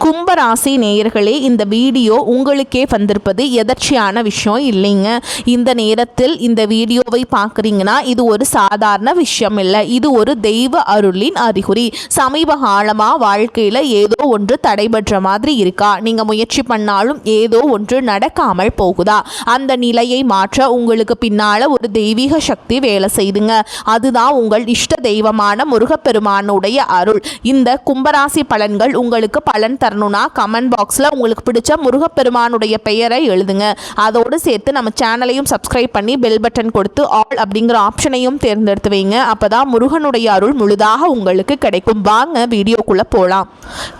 கும்பராசி நேயர்களே, இந்த வீடியோ உங்களுக்கே வந்திருப்பது எதர்ச்சியான விஷயம் இல்லைங்க. இந்த நேரத்தில் இந்த வீடியோவை பார்க்குறீங்கன்னா இது ஒரு சாதாரண விஷயம் இல்லை, இது ஒரு தெய்வ அருளின் அறிகுறி. சமீப காலமாக வாழ்க்கையில் ஏதோ ஒன்று தடைபெற்ற மாதிரி இருக்கா? நீங்கள் முயற்சி பண்ணாலும் ஏதோ ஒன்று நடக்காமல் போகுதா? அந்த நிலையை மாற்ற உங்களுக்கு பின்னால் ஒரு தெய்வீக சக்தி வேலை செய்துங்க. அதுதான் உங்கள் இஷ்ட தெய்வமான முருகப்பெருமானுடைய அருள். இந்த கும்பராசி பலன்கள் உங்களுக்கு பலன் தரணும்னா கமெண்ட் பாக்ஸில் உங்களுக்கு பிடிச்ச முருகப்பெருமானுடைய பெயரை எழுதுங்க. அதோடு சேர்த்து நம்ம சேனலையும் சப்ஸ்கிரைப் பண்ணி பெல் பட்டன் கொடுத்து ஆல் அப்படிங்கிற ஆப்ஷனையும் தேர்ந்தெடுத்து வைங்க. அப்போதான் முருகனுடைய அருள் முழுதாக உங்களுக்கு கிடைக்கும். வாங்க வீடியோக்குள்ளே போகலாம்.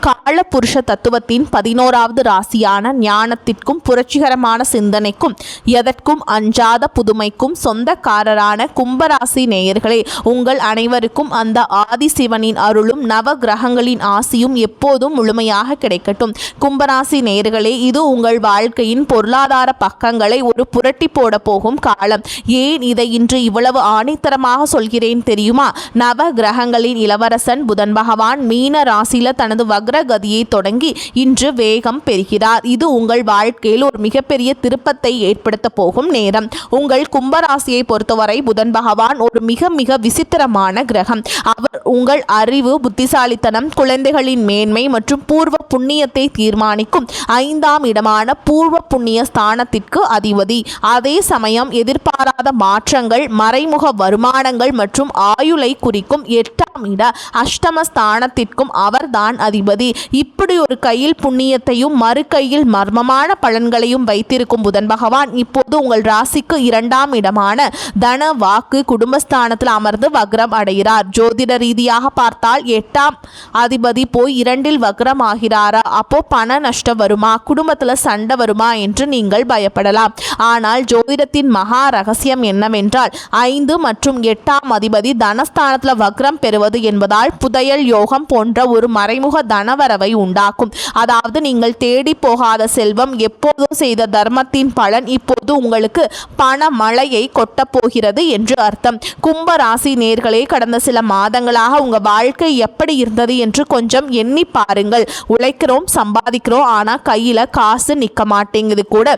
காலபுருஷ தத்துவத்தின் 11வது ராசியான ஞானத்திற்கும் புரட்சிகரமான சிந்தனைக்கும் எதற்கும் அஞ்சாத புதுமைக்கும் சொந்தக்காரரான கும்பராசி நேயர்களே, உங்கள் அனைவருக்கும் அந்த ஆதிசிவனின் அருளும் நவ கிரகங்களின் ஆசியும் எப்போதும் முழுமையாக கிடைக்கட்டும். கும்பராசி நேயர்களே, இது உங்கள் வாழ்க்கையின் பொருளாதார பக்கங்களை ஒரு புரட்டி போட போகும் காலம். ஏன் இதை இன்று இவ்வளவு ஆணித்தரமாக சொல்கிறேன் தெரியுமா? நவ கிரகங்களின் இளவரசன் புதன் பகவான் மீன ராசியில தனது வக்ர கதியை தொடங்கி இன்று வேகம் பெறுகிறார். இது உங்கள் வாழ்க்கையில் ஒரு மிகப்பெரிய திருப்பத்தை ஏற்படுத்த போகும் நேரம். உங்கள் கும்பராசியை பொறுத்தவரை புதன் பகவான் ஒரு மிக மிக விசித்திரமான கிரகம். அவர் உங்கள் அறிவு, புத்திசாலித்தனம், குழந்தைகளின் மேன்மை மற்றும் பூர்வ புண்ணியத்தை தீர்மானிக்கும் 5ஆம் இடமான பூர்வ புண்ணிய ஸ்தானத்திற்கு அதிபதி. அதே சமயம் எதிர்பாராத மாற்றங்கள், மறைமுக வருமானங்கள் மற்றும் ஆயுளை குறிக்கும் 8ஆம் இட அஷ்டம ஸ்தானத்திற்கும் அவர்தான் அதிபதி. இப்படி ஒரு கையில் புண்ணியத்தையும் மறு கையில் மர்மமான பலன்களையும் வைத்திருக்கும் புதன் பகவான் இப்போது உங்கள் ராசிக்கு 2ஆம் இடமான தன, வாக்கு, குடும்பஸ்தானத்தில் அமர்ந்து வக்ரம் அடைகிறார். ஜோதிட ரீதியாக பார்த்தால் 8ஆம் அதிபதி போய் 2இல் வக்ரம் ஆகிறாரா? அப்போ பண நஷ்டம் வருமா, குடும்பத்தில் சண்டை வருமா என்று நீங்கள் பயப்படலாம். ஆனால் ஜோதிடத்தின் மகா ரகசியம் என்னவென்றால் 5 மற்றும் 8ஆம் அதிபதி தனஸ்தானத்தில் வக்ரம் பெறுவது என்பதால் புதையல் யோகம் போன்ற ஒரு மறைமுக தனவரவை உண்டாக்கும். அதாவது நீங்கள் தேடி போகாத செல்வம், எப்போதோ செய்த தர்மத்தின் பலன் இப்போது உங்களுக்கு பண மழையை கொட்டப் போகிறது என்று அர்த்தம். கும்ப ராசி நேர்களே, கடந்த சில மாதங்களாக உங்க வாழ்க்கை எப்படி இருந்தது என்று கொஞ்சம் எண்ணி பாருங்கள். உழைக்கிறோம், சம்பாதிக்கிறோம், ஆனால் கையில் காசு நிற்க மாட்டேங்குது. கூட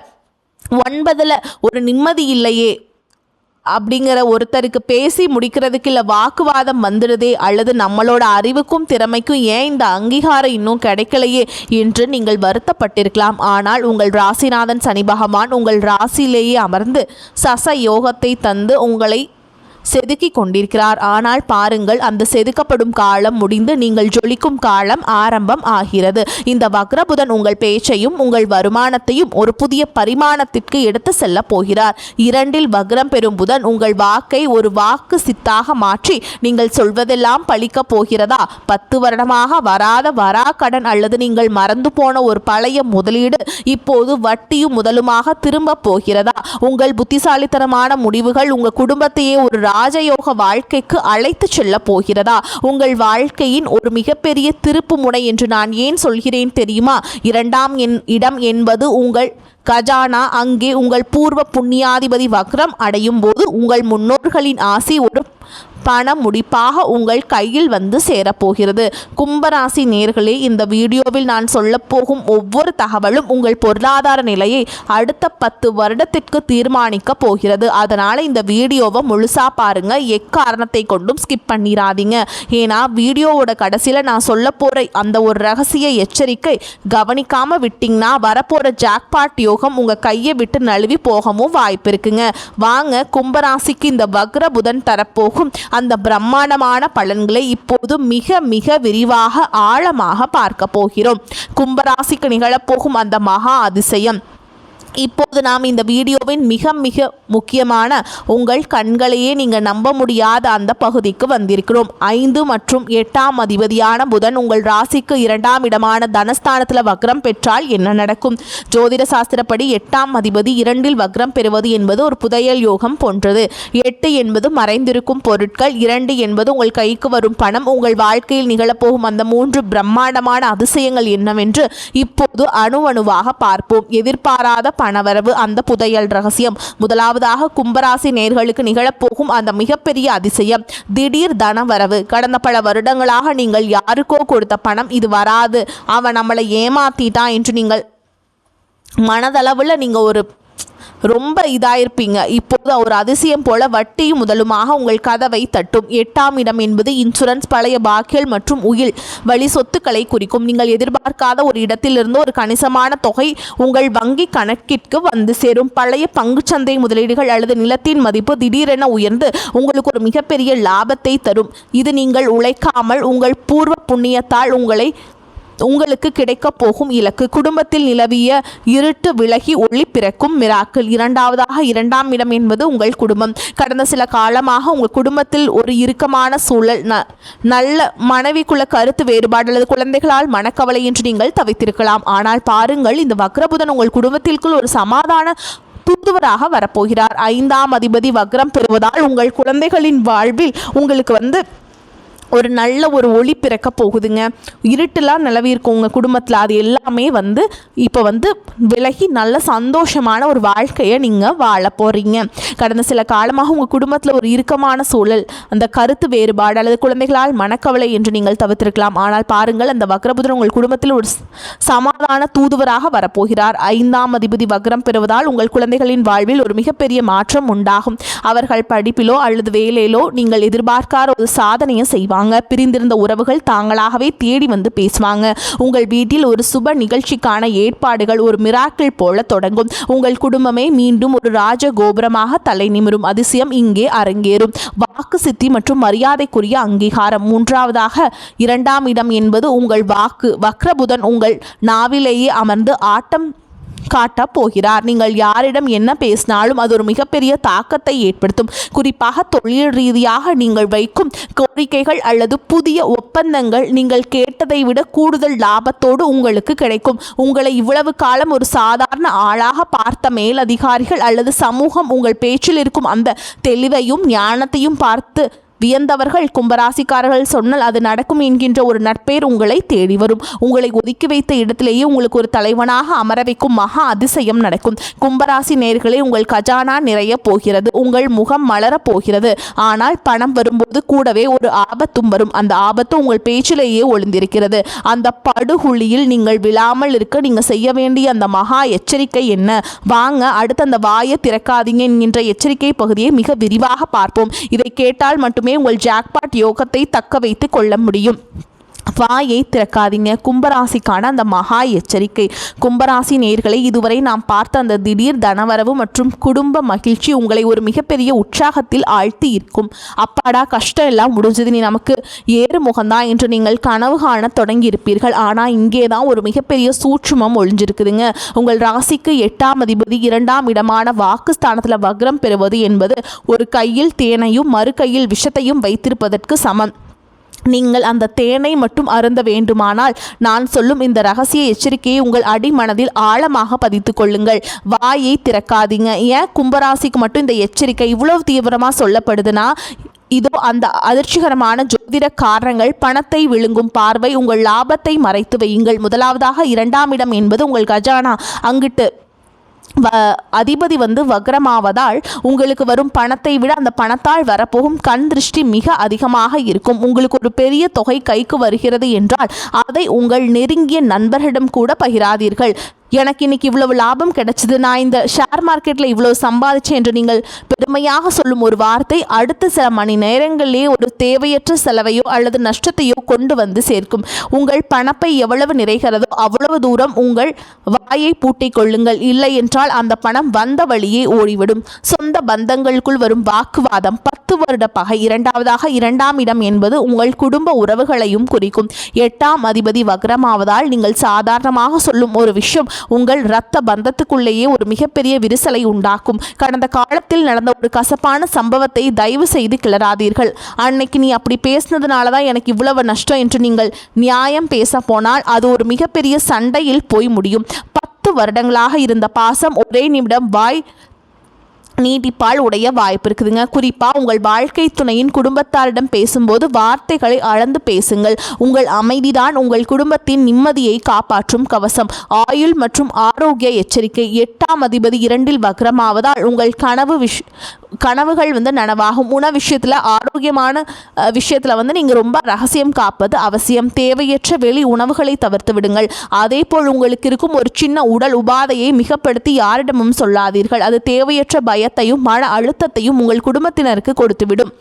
9ல் ஒரு நிம்மதி இல்லையே அப்படிங்கிற ஒருத்தருக்கு பேசி முடிக்கிறதுக்கு இல்லை வாக்குவாதம் வந்துடுதே, அல்லது நம்மளோட அறிவுக்கும் திறமைக்கும் ஏன் இந்த அங்கீகாரம் இன்னும் கிடைக்கலையே என்று நீங்கள் வருத்தப்பட்டிருக்கலாம். ஆனால் உங்கள் ராசிநாதன் சனி பகவான் உங்கள் ராசியிலேயே அமர்ந்து சச யோகத்தை தந்து உங்களை செதுக்கி கொண்டிருக்கிறார். ஆனால் பாருங்கள், அந்த செதுக்கப்படும் காலம் முடிந்து நீங்கள் ஜொலிக்கும் காலம் ஆரம்பம் ஆகிறது. இந்த வக்ரபுதன் உங்கள் பேச்சையும் உங்கள் வருமானத்தையும் ஒரு புதிய பரிமாணத்திற்கு எடுத்து செல்ல போகிறார். 2இல் வக்ரம் பெறும் புதன் உங்கள் வாக்கை ஒரு வாக்கு சித்தாக மாற்றி நீங்கள் சொல்வதெல்லாம் பலிக்க போகிறதா? 10 வருடமாக வராத வராக்கடன் அல்லது நீங்கள் மறந்து போன ஒரு பழைய முதலீடு இப்போது வட்டியும் முதலுமாக திரும்ப போகிறதா? உங்கள் புத்திசாலித்தனமான முடிவுகள் உங்கள் குடும்பத்தையே ஒரு ராஜயோக வாழ்க்கைக்கு அழைத்து செல்ல போகிறதா? உங்கள் வாழ்க்கையின் ஒரு மிகப்பெரிய திருப்பு முனை என்று நான் ஏன் சொல்கிறேன் தெரியுமா? 2ஆம் இடம் என்பது உங்கள் கஜானா. அங்கே உங்கள் பூர்வ புண்ணியாதிபதி வக்ரம் அடையும் போது உங்கள் முன்னோர்களின் ஆசி ஒரு பண முடிப்பாக உங்கள் கையில் வந்து சேரப்போகிறது. கும்பராசி நேர்களே, இந்த வீடியோவில் நான் சொல்லப்போகும் ஒவ்வொரு தகவலும் உங்கள் பொருளாதார நிலையை அடுத்த 10 வருடத்திற்கு தீர்மானிக்க போகிறது. அதனால் இந்த வீடியோவை முழுசாக பாருங்கள், எக்காரணத்தை கொண்டும் ஸ்கிப் பண்ணிடாதீங்க. ஏன்னா வீடியோவோட கடைசியில் நான் சொல்ல போகிற அந்த ஒரு ரகசிய எச்சரிக்கை கவனிக்காமல் விட்டிங்கன்னா வரப்போகிற ஜாக்பாட் யோகம் உங்கள் கையை விட்டு நழுவி போகவும் வாய்ப்பு இருக்குங்க. வாங்க கும்பராசிக்கு இந்த வக்ர புதன் தரப்போகும் அந்த பிரம்மாண்டமான பலன்களை இப்போது மிக மிக விரிவாக ஆழமாக பார்க்க போகிறோம். கும்பராசிக்கு நிகழப்போகும் அந்த மகா அதிசயம் இப்போது நாம் இந்த வீடியோவின் மிக மிக முக்கியமான உங்கள் கண்களையே நீங்கள் நம்ப முடியாத அந்த பகுதிக்கு வந்திருக்கிறோம். 5 மற்றும் 8ஆம் அதிபதியான புதன் உங்கள் ராசிக்கு 2ஆம் இடமான தனஸ்தானத்தில் வக்ரம் பெற்றால் என்ன நடக்கும்? ஜோதிட சாஸ்திரப்படி 8ஆம் அதிபதி 2இல் வக்ரம் பெறுவது என்பது ஒரு புதையல் யோகம் போன்றது. 8 என்பது மறைந்திருக்கும் பொருட்கள், 2 என்பது உங்கள் கைக்கு வரும் பணம். உங்கள் வாழ்க்கையில் நிகழப்போகும் அந்த 3 பிரம்மாண்டமான அதிசயங்கள் என்னவென்று இப்போது அணுவாக பார்ப்போம். எதிர்பாராத பணவரவு, அந்த புதையல் ரகசியம். முதலாவதாக கும்பராசி நேயர்களுக்கு நிகழப்போகும் அந்த மிகப்பெரிய அதிசயம் திடீர் தனவரவு. கடந்த பல வருடங்களாக நீங்கள் யாருக்கோ கொடுத்த பணம் இது வராது, அவன் நம்மளை ஏமாத்திட்டான் என்று நீங்கள் மனதளவில் நீங்கள் ரொம்ப இதாயிருப்பீங்க. இப்போது ஒரு அதிசயம் போல வட்டியும் முதலுமாக உங்கள் கதவை தட்டும். 8ஆம் இடம் என்பது இன்சூரன்ஸ், பழைய பாக்கியல் மற்றும் உயில் வழி சொத்துக்களை குறிக்கும். நீங்கள் எதிர்பார்க்காத ஒரு இடத்திலிருந்து ஒரு கணிசமான தொகை உங்கள் வங்கி கணக்கிற்கு வந்து சேரும். பழைய பங்குச்சந்தை முதலீடுகள் அல்லது நிலத்தின் மதிப்பு திடீரென உயர்ந்து உங்களுக்கு ஒரு மிகப்பெரிய லாபத்தை தரும். இது நீங்கள் உழைக்காமல் உங்கள் பூர்வ புண்ணியத்தால் உங்களுக்கு கிடைக்க போகும் இலக்கு. குடும்பத்தில் நிலவிய இருட்டு விலகி ஒளி பிறக்கும் மிராக்கிள். இரண்டாவதாக 2ஆம் இடம் என்பது உங்கள் குடும்பம். கடந்த சில காலமாக உங்கள் குடும்பத்தில் ஒரு இறுக்கமான சூழல், நல்ல மனைவிக்குள்ள கருத்து வேறுபாடு அல்லது குழந்தைகளால் மனக்கவலை என்று நீங்கள் தவித்திருக்கலாம். ஆனால் பாருங்கள், இந்த வக்ரபுதன் உங்கள் குடும்பத்திற்குள் ஒரு சமாதான தூதுவராக வரப்போகிறார். 5ஆம் அதிபதி வக்ரம் பெறுவதால் உங்கள் குழந்தைகளின் வாழ்வில் உங்களுக்கு ஒரு நல்ல ஒரு ஒளி பிறக்க போகுதுங்க. இருட்டெல்லாம் நிலவி இருக்கும் உங்கள் குடும்பத்தில், அது எல்லாமே இப்போ விலகி நல்ல சந்தோஷமான ஒரு வாழ்க்கையை நீங்கள் வாழ போகிறீங்க. கடந்த சில காலமாக உங்கள் குடும்பத்தில் ஒரு இறுக்கமான சூழல், அந்த கருத்து வேறுபாடு அல்லது குழந்தைகளால் மனக்கவலை என்று நீங்கள் தவிர்த்திருக்கலாம். ஆனால் பாருங்கள், அந்த வக்ரபுதன் உங்கள் குடும்பத்தில் ஒரு சமாதான தூதுவராக வரப்போகிறார். 5ஆம் அதிபதி வக்ரம் பெறுவதால் உங்கள் குழந்தைகளின் வாழ்வில் ஒரு மிகப்பெரிய மாற்றம் உண்டாகும். அவர்கள் படிப்பிலோ அல்லது வேலையிலோ நீங்கள் எதிர்பார்க்காத ஒரு சாதனையை செய்வாங்க. பிரிந்திருந்த உறவுகள் தாங்களாகவே தேடி வந்து பேசுவாங்க. உங்கள் வீட்டில் ஒரு சுப நிகழ்ச்சிக்கான ஏற்பாடுகள் ஒரு மிராக்கிள் போல தொடங்கும். உங்கள் குடும்பமே மீண்டும் ஒரு ராஜகோபுரமாக தலை நிமிரும் அதிசயம் இங்கே அரங்கேறும். வாக்கு சித்தி மற்றும் மரியாதைக்குரிய அங்கீகாரம். மூன்றாவதாக 2ஆம் இடம் என்பது உங்கள் வாக்கு. வக்ரபுதன் உங்கள் நாவிலேயே அமர்ந்து ஆட்டம் காட்ட போகிறார். நீங்கள் யாரிடம் என்ன பேசினாலும் அது ஒரு மிகப்பெரிய தாக்கத்தை ஏற்படுத்தும். குறிப்பாக தொழில் ரீதியாக நீங்கள் வைக்கும் கோரிக்கைகள் அல்லது புதிய ஒப்பந்தங்கள் நீங்கள் கேட்டதை விட கூடுதல் லாபத்தோடு உங்களுக்கு கிடைக்கும். உங்களை இவ்வளவு காலம் ஒரு சாதாரண ஆளாக பார்த்த மேலதிகாரிகள் அல்லது சமூகம் உங்கள் பேச்சில் இருக்கும் அந்த தெளிவையும் ஞானத்தையும் பார்த்து வியந்தவர்கள். கும்பராசிக்காரர்கள் சொன்னால் அது நடக்கும் என்கின்ற ஒரு நட்பேர் உங்களை தேடி வரும். உங்களை ஒதுக்கி வைத்த இடத்திலேயே உங்களுக்கு ஒரு தலைவனாக அமர வைக்கும் மகா அதிசயம் நடக்கும். கும்பராசி நேயர்களே, உங்கள் கஜானா நிறைய போகிறது, உங்கள் முகம் மலரப் போகிறது. ஆனால் பணம் வரும்போது கூடவே ஒரு ஆபத்தும் வரும். அந்த ஆபத்து உங்கள் பேச்சிலேயே ஒளிந்திருக்கிறது. அந்த படுகுழியில் நீங்கள் விழாமல் இருக்க நீங்கள் செய்ய வேண்டிய அந்த மகா எச்சரிக்கை என்ன? வாங்க அடுத்து அந்த வாயை திறக்காதீங்க என்கின்ற எச்சரிக்கை பகுதியை மிக விரிவாக பார்ப்போம். இதை கேட்டால் மட்டுமே உங்கள் ஜாக்பாட் யோகத்தை தக்க வைத்து கொள்ள முடியும். வாயை திறக்காதீங்க. கும்பராசிக்கான அந்த மகா எச்சரிக்கை. கும்பராசி நேயர்களை, இதுவரை நாம் பார்த்த அந்த திடீர் தனவரவு மற்றும் குடும்ப மகிழ்ச்சி உங்களை ஒரு மிகப்பெரிய உற்சாகத்தில் ஆழ்த்தி இருக்கும். அப்பாடா, கஷ்டம் எல்லாம் முடிஞ்சது, நீ நமக்கு ஏறு முகம்தான் என்று நீங்கள் கனவு காண தொடங்கி இருப்பீர்கள். ஆனால் இங்கே தான் ஒரு மிகப்பெரிய சூட்சுமம் ஒளிஞ்சிருக்குதுங்க. உங்கள் ராசிக்கு 8ஆம் அதிபதி 2ஆம் இடமான வாக்குஸ்தானத்தில் வக்ரம் பெறுவது என்பது ஒரு கையில் தேனையும் மறு கையில் விஷத்தையும் வைத்திருப்பதற்கு சமம். நீங்கள் அந்த தேனை மட்டும் அருந்த வேண்டுமானால் நான் சொல்லும் இந்த ரகசிய எச்சரிக்கையை உங்கள் அடிமனதில் ஆழமாக பதித்து கொள்ளுங்கள். வாயை திறக்காதீங்க. ஏன் கும்பராசிக்கு மட்டும் இந்த எச்சரிக்கை இவ்வளவு தீவிரமாக சொல்லப்படுதுன்னா, இதோ அந்த அதிர்ச்சிகரமான ஜோதிட காரணங்கள். பணத்தை விழுங்கும் பார்வை, உங்கள் லாபத்தை மறைத்து வையுங்கள். முதலாவதாக 2ஆம் இடம் என்பது உங்கள் கஜானா. அங்கிட்டு அதிபதி வக்ரமாவதால் உங்களுக்கு வரும் பணத்தை விட அந்த பணத்தால் வரப்போகும் கண் திருஷ்டி மிக அதிகமாக இருக்கும். உங்களுக்கு ஒரு பெரிய தொகை கைக்கு வருகிறது என்றால் அதை உங்கள் நெருங்கிய நண்பர்களிடம் கூட பகிராதீர்கள். எனக்கு இன்னைக்கு இவ்வளவு லாபம் கிடைச்சிது, நான் இந்த ஷேர் மார்க்கெட்டில் இவ்வளவு சம்பாதிச்சேன் என்று நீங்கள் பெருமையாக சொல்லும் ஒரு வார்த்தை அடுத்த சில மணி நேரங்களிலேயே ஒரு தேவையற்ற செலவையோ அல்லது நஷ்டத்தையோ கொண்டு வந்து சேர்க்கும். உங்கள் பணப்பை எவ்வளவு நிறைகிறதோ அவ்வளவு தூரம் உங்கள் வாயை பூட்டிக் கொள்ளுங்கள். இல்லை என்றால் அந்த பணம் வந்த வழியே ஓடிவிடும். சொந்த பந்தங்களுக்குள் வரும் வாக்குவாதம், 10 வருட பகை. இரண்டாவதாக 2ஆம் இடம் என்பது உங்கள் குடும்ப உறவுகளையும் குறிக்கும். 8ஆம் அதிபதி வக்ரமாவதால் நீங்கள் சாதாரணமாக சொல்லும் ஒரு விஷயம் உங்கள் இரத்த பந்தத்துக்குள்ளேயே ஒரு மிகப்பெரிய விரிசலை உண்டாக்கும். கடந்த காலத்தில் நடந்த ஒரு கசப்பான சம்பவத்தை தயவு செய்து கிளறாதீர்கள். அன்னைக்கு நீ அப்படி பேசினதுனால தான் எனக்கு இவ்வளவு நஷ்டம் என்று நீங்கள் நியாயம் பேச போனால் அது ஒரு மிகப்பெரிய சண்டையில் போய் முடியும். 10 வருடங்களாக இருந்த பாசம் ஒரே நிமிடம் வாய் நீட்டிப்பால் உடைய வாய்ப்பு இருக்குதுங்க. குறிப்பாக உங்கள் வாழ்க்கை துணையின் குடும்பத்தாரிடம் பேசும்போது வார்த்தைகளை அளந்து பேசுங்கள். உங்கள் அமைதிதான் உங்கள் குடும்பத்தின் நிம்மதியை காப்பாற்றும் கவசம். ஆயுள் மற்றும் ஆரோக்கிய எச்சரிக்கை. 8ஆம் அதிபதி 2இல் வக்ரமாவதால் உங்கள் கனவுகள் நனவாகும். உணவு விஷயத்தில் ஆரோக்கியமான விஷயத்தில் நீங்கள் ரொம்ப ரகசியம் காப்பது அவசியம். தேவையற்ற வெளி உணவுகளை தவிர்த்து விடுங்கள். அதே போல் உங்களுக்கு இருக்கும் ஒரு சின்ன உடல் உபாதையை மிகப்படுத்தி யாரிடமும் சொல்லாதீர்கள். அது தேவையற்ற பயத்தையும் மன அழுத்தத்தையும் உங்கள் குடும்பத்தினருக்கு கொடுத்துவிடும்.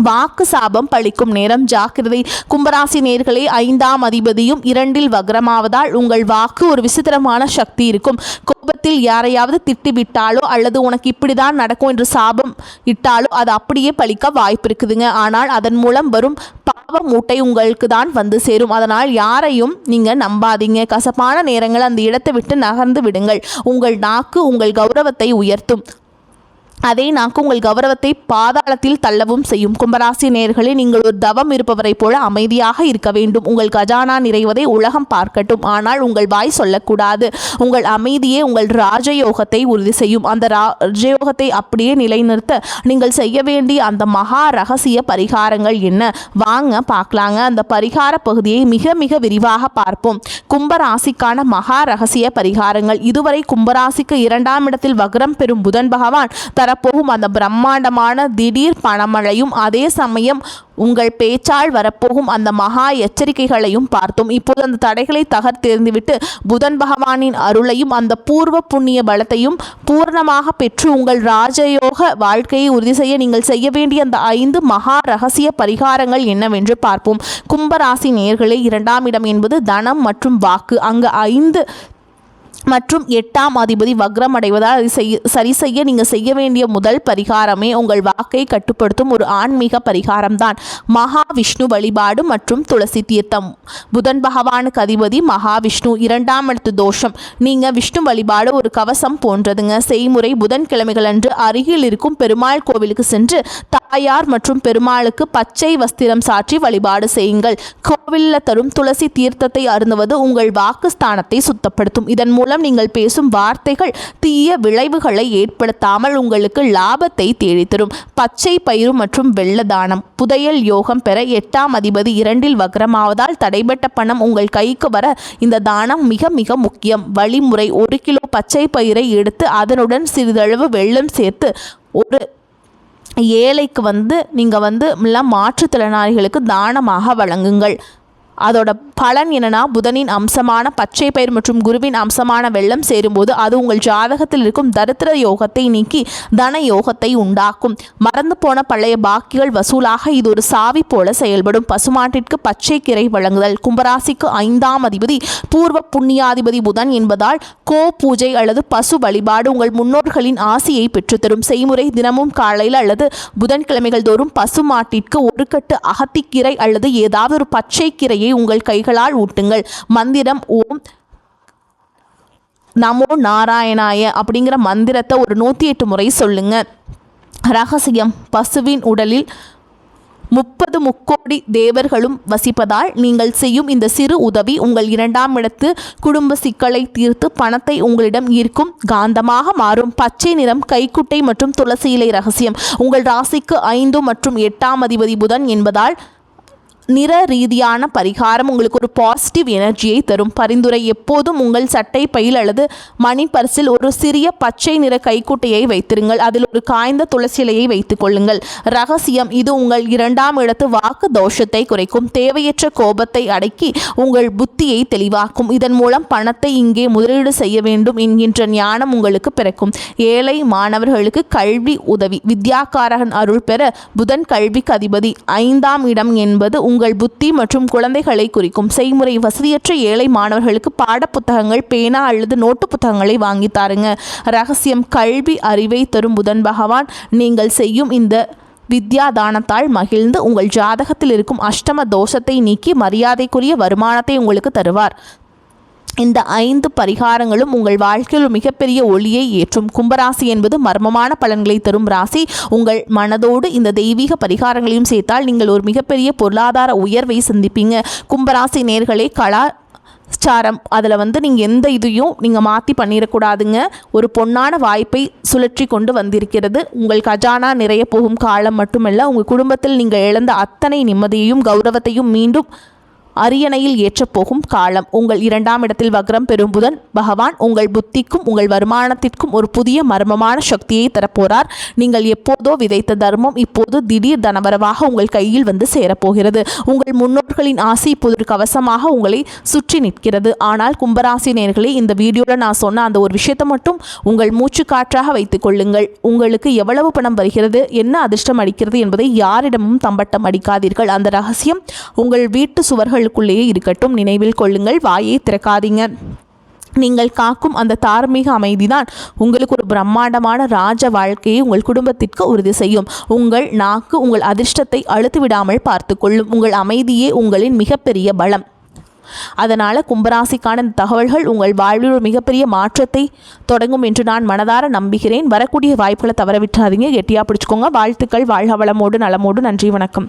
வாக்கு சாபம் பழிக்கும் நேரம், ஜாக்கிரதை. கும்பராசி நேயர்களே, 5ஆம் அதிபதியும் 2இல் வக்ரமாவதால் உங்கள் வாக்கு ஒரு விசித்திரமான சக்தி இருக்கும். கோபத்தில் யாரையாவது திட்டிவிட்டாலோ அல்லது உனக்கு இப்படிதான் நடக்கும் என்று சாபம் இட்டாலோ அது அப்படியே பழிக்க வாய்ப்பு இருக்குதுங்க. ஆனால் அதன் மூலம் வரும் பாவ மூட்டை உங்களுக்கு தான் வந்து சேரும். அதனால் யாரையும் நீங்கள் நம்பாதீங்க. கசப்பான நேரங்கள் அந்த இடத்தை விட்டு நகர்ந்து விடுங்கள். உங்கள் நாக்கு உங்கள் கௌரவத்தை உயர்த்தும். அதே நாக்கு உங்கள் கௌரவத்தை பாதாளத்தில் தள்ளவும் செய்யும். கும்பராசி நேயர்களே, நீங்கள் ஒரு தவம் இருப்பவரை போல அமைதியாக இருக்க வேண்டும். உங்கள் கஜானா நிறைவதை உலகம் பார்க்கட்டும், ஆனால் உங்கள் வாய் சொல்லக்கூடாது. உங்கள் அமைதியே உங்கள் ராஜயோகத்தை உறுதி செய்யும். அந்த ராஜயோகத்தை அப்படியே நிலைநிறுத்த நீங்கள் செய்ய வேண்டிய அந்த மகா ரகசிய பரிகாரங்கள் என்ன? வாங்க பார்க்கலாங்க. அந்த பரிகார பகுதியை மிக மிக விரிவாக பார்ப்போம். கும்பராசிக்கான மகா ரகசிய பரிகாரங்கள். இதுவரை கும்பராசிக்கு 2ஆம் இடத்தில் வக்ரம் பெறும் புதன் பகவான் தரப்போகும் அந்த பிரம்மாண்டமான திடீர் பணமழையும் அதே சமயம் உங்கள் பேச்சால் வரப்போகும் அந்த மகா எச்சரிக்கைகளையும் பார்த்தோம். இப்போது அந்த தடைகளை தகர்த்தெறிந்துவிட்டு புதன் பகவானின் அருளையும் அந்த பூர்வ புண்ணிய பலத்தையும் பூர்ணமாக பெற்று உங்கள் ராஜயோக வாழ்க்கையை உறுதி செய்ய நீங்கள் செய்ய வேண்டிய அந்த 5 மகா ரகசிய பரிகாரங்கள் என்னவென்று பார்ப்போம். கும்பராசி நேயர்களே, 2ஆம் இடம் என்பது தனம் மற்றும் வாக்கு. அங்கு 5 மற்றும் 8ஆம் அதிபதி வக்ரம் அடைவதால் அதை சரி செய்ய நீங்கள் செய்ய வேண்டிய முதல் பரிகாரமே உங்கள் வாக்கை கட்டுப்படுத்தும் ஒரு ஆன்மீக பரிகாரம்தான். மகாவிஷ்ணு வழிபாடு மற்றும் துளசி தீர்த்தம். புதன் பகவானுக்கு அதிபதி மகாவிஷ்ணு. 2ஆம் இடத்து தோஷம். நீங்கள் விஷ்ணு வழிபாடு ஒரு கவசம் போன்றதுங்க. செய்முறை: புதன்கிழமைகள் அன்று அருகில் இருக்கும் பெருமாள் கோவிலுக்கு சென்று தாயார் மற்றும் பெருமாளுக்கு பச்சை வஸ்திரம் சாற்றி வழிபாடு செய்யுங்கள். கோவிலில் தரும் துளசி தீர்த்தத்தை அருந்துவது உங்கள் வாக்குஸ்தானத்தை சுத்தப்படுத்தும். இதன் மூலம் நீங்கள் பேசும் வார்த்தைகள் தீய விளைவுகளை ஏற்படுத்தாமல் உங்களுக்கு லாபத்தை தேடித்தரும். பச்சை பயிறு மற்றும் வெள்ள தானம். புதையல் யோகம் பெற 8ஆம் அதிபதி 2இல் வக்ரமாவதால் தடைபட்ட பணம் உங்கள் கைக்கு வர இந்த தானம் மிக மிக முக்கியம். வழிமுறை: 1 கிலோ பச்சை பயிரை எடுத்து அதனுடன் சிறிதளவு வெல்லம் சேர்த்து ஒரு ஏழைக்கு நீங்கள் மாற்றுத்திறனாளிகளுக்கு தானமாக வழங்குங்கள். அதோட பலன் என்னன்னா, புதனின் அம்சமான பச்சை பயிர் மற்றும் குருவின் அம்சமான வெள்ளம் சேரும்போது அது உங்கள் ஜாதகத்தில் இருக்கும் தரித்திர யோகத்தை நீக்கி தன யோகத்தை உண்டாக்கும். மறந்து போன பழைய பாக்கிகள் வசூலாக இது ஒரு சாவி போல செயல்படும். பசுமாட்டிற்கு பச்சை கீரை வழங்குதல். கும்பராசிக்கு 5ஆம் அதிபதி பூர்வ புண்ணியாதிபதி புதன் என்பதால் கோ பூஜை அல்லது பசு வழிபாடு உங்கள் முன்னோர்களின் ஆசியை பெற்றுத்தரும். செய்முறை: தினமும் காலையில் அல்லது புதன்கிழமைகள் தோறும் பசுமாட்டிற்கு ஒரு கட்டு அகத்திக்கீரை அல்லது ஏதாவது ஒரு பச்சை கீரை உங்கள் கைகளால் ஊட்டுங்கள். மந்திரம்: ஓம் நமோ நாராயணாய அப்படிங்கிற மந்திரத்தை ஒரு 108 முறை சொல்லுங்க. ரகசியம்: பசுவின் உடலில் 30 முக்கோடி தேவர்களும் வசிப்பதால் நீங்கள் செய்யும் இந்த சிறு உதவி உங்கள் 2ஆம் இடத்து குடும்ப சிக்கலை தீர்த்து பணத்தை உங்களிடம் ஈர்க்கும் காந்தமாக மாறும். பச்சை நிறம், கைக்குட்டை மற்றும் துளசி இலை. ரகசியம்: உங்கள் ராசிக்கு 5 மற்றும் 8ஆம் அதிபதி புதன் என்பதால் நிற ரீதியான பரிகாரம் உங்களுக்கு ஒரு பாசிட்டிவ் எனர்ஜியை தரும். பரிந்துரை: எப்போதும் உங்கள் சட்டை பையில் அல்லது மணி பர்சில் ஒரு சிறிய பச்சை நிற கைக்குட்டையை வைத்திருங்கள். அதில் ஒரு காய்ந்த துளசி இலையை வைத்துக் கொள்ளுங்கள். ரகசியம்: இது உங்கள் 2ஆம் இடத்து வாக்கு தோஷத்தை குறைக்கும். தேவையற்ற கோபத்தை அடக்கி உங்கள் புத்தியை தெளிவாக்கும். இதன் மூலம் பணத்தை இங்கே முதலீடு செய்ய வேண்டும் என்கின்ற ஞானம் உங்களுக்கு பிறக்கும். ஏழை மாணவர்களுக்கு கல்வி உதவி. வித்யாகாரகன் அருள் பெற புதன் கல்விக்கு அதிபதி. 5ஆம் இடம் என்பது உங்கள் புத்தி மற்றும் குழந்தைகளை குறிக்கும். செய்முறை: வசதியற்ற ஏழை மாணவர்களுக்கு பாடப்புத்தகங்கள், பேனா அல்லது நோட்டு புத்தகங்களை வாங்கி தாருங்க. ரகசியம்: கல்வி அறிவை தரும் புதன் பகவான் நீங்கள் செய்யும் இந்த வித்யா தானத்தால் மகிழ்ந்து உங்கள் ஜாதகத்தில் இருக்கும் அஷ்டம தோஷத்தை நீக்கி மரியாதைக்குரிய வருமானத்தை உங்களுக்கு தருவார். இந்த 5 பரிகாரங்களும் உங்கள் வாழ்க்கையில் மிகப்பெரிய ஒளியை ஏற்றும். கும்பராசி என்பது மர்மமான பலன்களை தரும் ராசி. உங்கள் மனதோடு இந்த தெய்வீக பரிகாரங்களையும் சேர்த்தால் நீங்கள் ஒரு மிகப்பெரிய பொருளாதார உயர்வை சந்திப்பீங்க. கும்பராசி நேயர்களே, கலா சாரம் அதில் வந்து நீங்கள் எந்த இதையும் நீங்கள் மாற்றி பண்ணிடக்கூடாதுங்க. ஒரு பொன்னான வாய்ப்பை சுழற்றி கொண்டு வந்திருக்கிறது. உங்கள் கஜானா நிறைய போகும் காலம் மட்டுமல்ல, உங்கள் குடும்பத்தில் நீங்கள் இழந்த அத்தனை நிம்மதியையும் கௌரவத்தையும் மீண்டும் அரியணையில் ஏற்றப்போகும் காலம். உங்கள் 2ஆம் இடத்தில் வக்ரம் பெறும் புதன் பகவான் உங்கள் புத்திக்கும் உங்கள் வருமானத்திற்கும் ஒரு புதிய மர்மமான சக்தியை தரப்போறார். நீங்கள் எப்போதோ விதைத்த தர்மம் இப்போது திடீர் தனவரவாக உங்கள் கையில் வந்து சேரப்போகிறது. உங்கள் முன்னோர்களின் ஆசை இப்போது ஒரு கவசமாக உங்களை சுற்றி நிற்கிறது. ஆனால் கும்பராசி நேயர்களே, இந்த வீடியோவில் நான் சொன்ன அந்த ஒரு விஷயத்தை மட்டும் உங்கள் மூச்சு காற்றாக வைத்துக் கொள்ளுங்கள். உங்களுக்கு எவ்வளவு பணம் வருகிறது, என்ன அதிர்ஷ்டம் அடிக்கிறது என்பதை யாரிடமும் தம்பட்டம் அடிக்காதீர்கள். அந்த ரகசியம் உங்கள் வீட்டு சுவர்கள் க்குள்ளேயே இருக்கட்டும். நினைவில் கொள்ளுங்கள், வாயை திறக்காதீங்க. நீங்கள் காக்கும் அந்த தார்மீக அமைதிதான் உங்களுக்கு ஒரு பிரம்மாண்டமான ராஜ வாழ்க்கையை உங்கள் குடும்பத்திற்கு உறுதி செய்யும். உங்கள் நாக்கு உங்கள் அதிர்ஷ்டத்தை அழுத்து விடாமல் பார்த்து கொள்ளும். உங்கள் அமைதியே உங்களின் மிகப்பெரிய பலம். அதனால் கும்பராசிக்கான தகவல்கள் உங்கள் வாழ்வில் ஒரு மிகப்பெரிய மாற்றத்தை தொடங்கும் என்று நான் மனதார நம்புகிறேன். வரக்கூடிய வாய்ப்புகளை தவற விட்டுறாதீங்க. கெட்டியாக பிடிச்சிக்கோங்க. வாழ்த்துக்கள். வாழ்க வளமோடு நலமோடு. நன்றி, வணக்கம்.